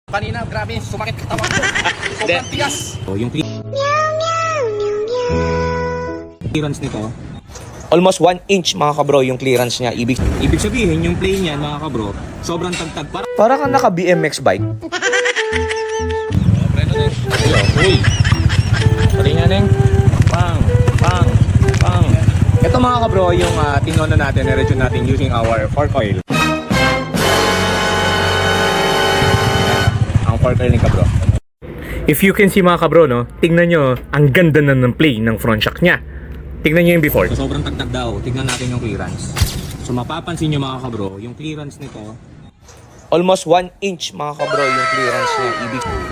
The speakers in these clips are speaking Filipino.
Kanina, grabe, sumakit katawan ko. Sobrang tigas. Yung clearance nito, almost 1 inch mga kabro yung clearance niya. Ibig sabihin, yung play niyan mga kabro, sobrang tagtag. Para kang naka BMX bike. Preno din. Uy. Pati nga neng. Pang. Ito mga kabro, yung tinono natin, na-review natin using our fork oil. Ang fork oil ni kabro. If you can see mga kabro, no, tingnan nyo, ang ganda na ng play ng front shock niya. Tingnan nyo yung before. So, sobrang tagtag daw. Tingnan natin yung clearance. So mapapansin nyo mga kabro, yung clearance nito, almost 1 inch mga kabro yung clearance niya.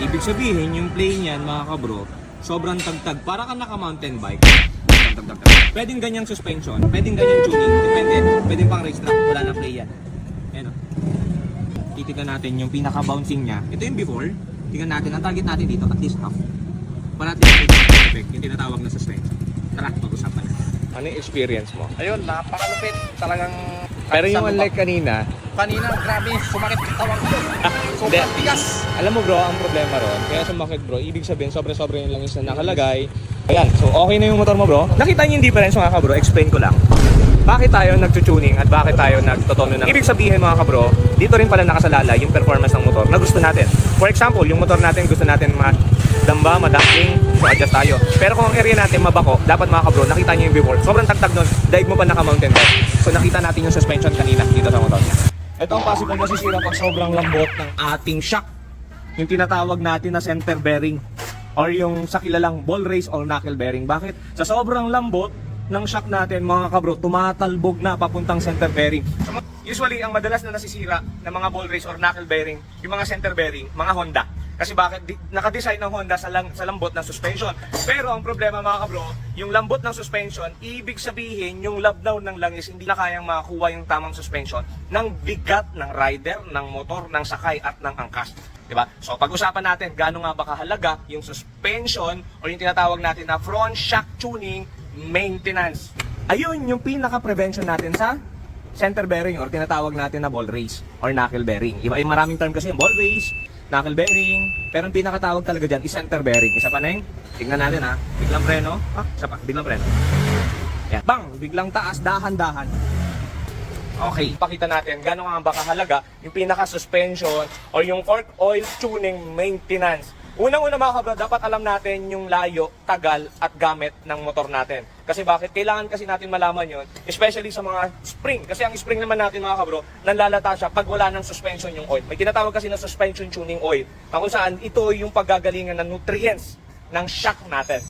Ibig sabihin, yung play niyan mga kabro, sobrang tagtag. Para ka naka mountain bike. Tagtag. Pwedeng ganyang suspension, pwedeng ganyang tuning, depende. Pwedeng pang racetrack, wala na play yan. Ayan o. Titignan natin yung pinaka-bouncing niya. Ito yung before. Tingnan natin, ang target natin dito, at least half. Para natin yung tinatawag na suspension. Tara, pag-usapan na. Ano yung experience mo? Ayun, napakalupit. Talagang... Pero yung unlike kanina, grabe, sumakit katawan ko. Sobrang tigas. alam mo bro, ang problema ron, kaya sumakit bro, ibig sabihin sobre-sobre yung langis na nakalagay. Ayan, so okay na yung motor mo bro. Nakita niyo yung difference mga kabro, explain ko lang. Bakit tayo nagtutuning at bakit tayo nagtotono ng... Ibig sabihin mga kabro, dito rin pala nakasalalay yung performance ng motor na gusto natin. For example, yung motor natin gusto natin madamba, madamping, so adjust tayo. Pero kung ang area natin mabako, dapat mga kabro, nakita niyo yung before. Sobrang tagtag nun, daig mo pa naka-mountain bike. So nakita natin yung suspension kanina dito sa motor niya. Ito ang possible masisira pag sobrang lambot ng ating shock. Yung tinatawag natin na center bearing or yung sa kilalang ball race or knuckle bearing. Bakit? Sa sobrang lambot ng shock natin mga kabro, tumatalbog na papuntang center bearing. Usually, ang madalas na nasisira ng mga ball race or knuckle bearing, yung mga center bearing, mga Honda. Kasi bakit? Nakadesign ng Honda sa lambot ng suspension. Pero ang problema mga kabro, yung lambot ng suspension, ibig sabihin yung labnaw ng langis hindi na kayang makakuha yung tamang suspension ng bigat ng rider, ng motor, ng sakay at ng angkas. Diba? So pag-usapan natin gaano nga ba kahalaga yung suspension o yung tinatawag natin na front shock tuning maintenance. Ayun yung pinaka-prevention natin sa center bearing or tinatawag natin na ball race or knuckle bearing. Iba yung maraming term kasi yung ball race, knuckle bearing, pero ang pinakatawag talaga dyan is center bearing. Isa pa neng, tingnan natin ha, biglang preno, isa pa, biglang preno. Yan, bang, biglang taas, dahan-dahan. Okay, pakita natin gano'n nga ba kahalaga yung pinaka-suspension or yung fork oil tuning maintenance. Unang-una mga kabro, dapat alam natin yung layo, tagal at gamit ng motor natin. Kasi bakit? Kailangan kasi natin malaman yon, especially sa mga spring. Kasi ang spring naman natin mga kabro, nanlalata siya pag wala ng suspension yung oil. May tinatawag kasi na suspension tuning oil, kung saan ito yung paggagalingan ng nutrients ng shock natin.